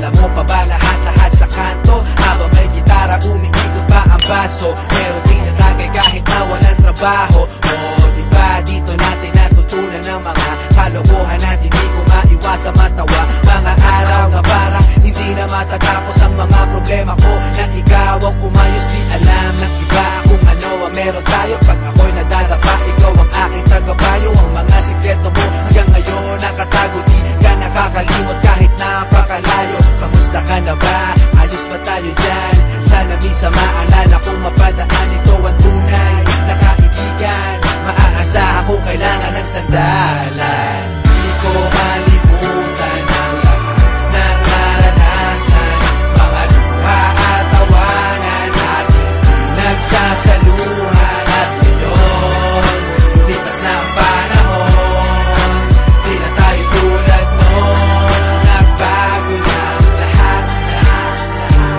Alam mo pa ba lahat-lahat sa kanto? Habang may gitara, umiikot pa ang baso. Meron din natagay kahit na walang trabaho. Diba dito natin natutunan ng mga kalokohan at hindi ko maiwasa matawa. Mga araw na parang hindi na matatapos ang mga problema ko. Na ikaw ang umayos, di alam ng iba kung ano ang meron tayo. Pag ako'y nadadapa, ikaw ang aking tagapayo. Ang mga sikreto mo hanggang ngayon nakatago, di ka nakakalimot kahit napakalayo. Kamusta ka na ba? Ayos ba tayo dyan? Sana minsan maalala kung mapadaan, ito ang tunay na kaibigan. Maaasahan kung kailangan ng sandalan. Di ko malimutan ang lahat ng naranasan, mga luha at tawanan natin pinagsasaluhan. At ngayon, lumipas na ang panahon, di na tayo tulad noon. Nagbago na ang lahat.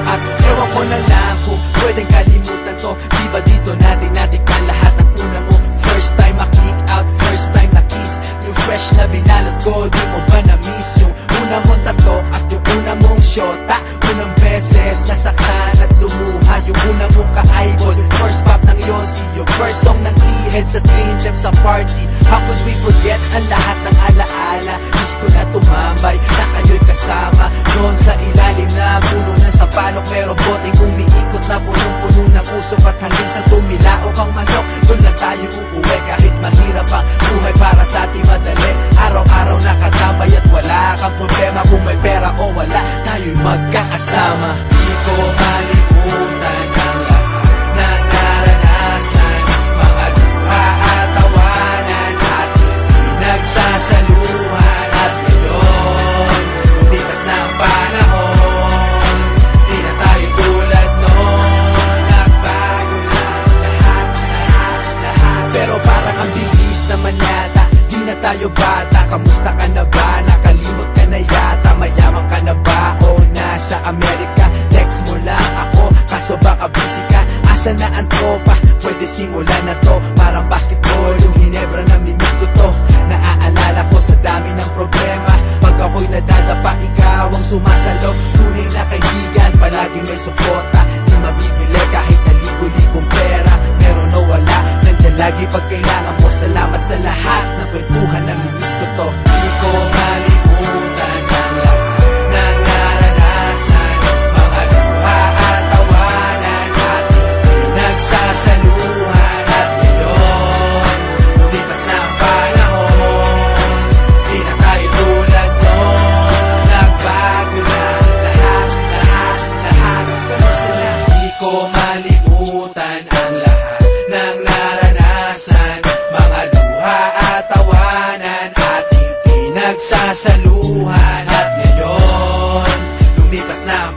At ewan ko na lang kung pwedeng kalimutan to. Di ba dito natin natikman lahat ng una mo? First time ma-click out, first time na-kiss. Yung fresh na binalot ko, di mo ba na-miss? Yung una mong tato at yung una mong shota. Unang beses nasaktan at lumuha. Yung una mong ka-eyeball, first pop ng Yossi. Yung first song ng E-head sa Dream Team sa party. How could we forget ang lahat ng alaala? Miss ko na tumambay na kayo'y kasama doon sa ilalim na puno ng sapalok. Merong boteng umiikot na punong-puno ng usok. At hanggang sa tumilaok ang manok, doon lang tayo uuwi. Kahit mahirap ang buhay, para sa ating madali. Araw-araw nakatambay at wala kang problema. Kung may pera o wala, tayo'y magkakasama. Di ko malimutan ang lahat ng naranasan, mga luha at tawanan natin pinagsasaluhan. At ngayon, lumipas na ang panahon, di na tayo tulad noon. Nagbago na lahat. Pero parang ang bilis naman yata, di na tayo bata. Kamusta ka na ba? Nakalimot ka na yata. Mayaman ka na ba o nasa Amerika? Text mo lang ako, kaso baka busy ka. Asa na ang tropa? Pwede simulan na to. Parang basketball, yung Hinebra na mimiss ko to. Naaalala ko sa dami ng problema. Pag ako'y nadadapa, ikaw ang sumasalo. Tunay na kaibigan, palagi may suporta. Di mabibili kahit na libo-libong pera. Meron o wala, nandyan lagi pag kailangan mo. Salamat sa lahat ng kwentuhan na mimiss ko to. Di ko malimutan ang lahat ng naranasan, mga luha at tawanan natin pinagsasaluhan. At ngayon, lumipas na ang panahon, di na tayo tulad noon. Nagbago na lahat. Kamusta na? Di ko malimutan ang lahat ng naranasan, mga luha at tawanan ating pinagsasaluhan. At ngayon, lumipas na ang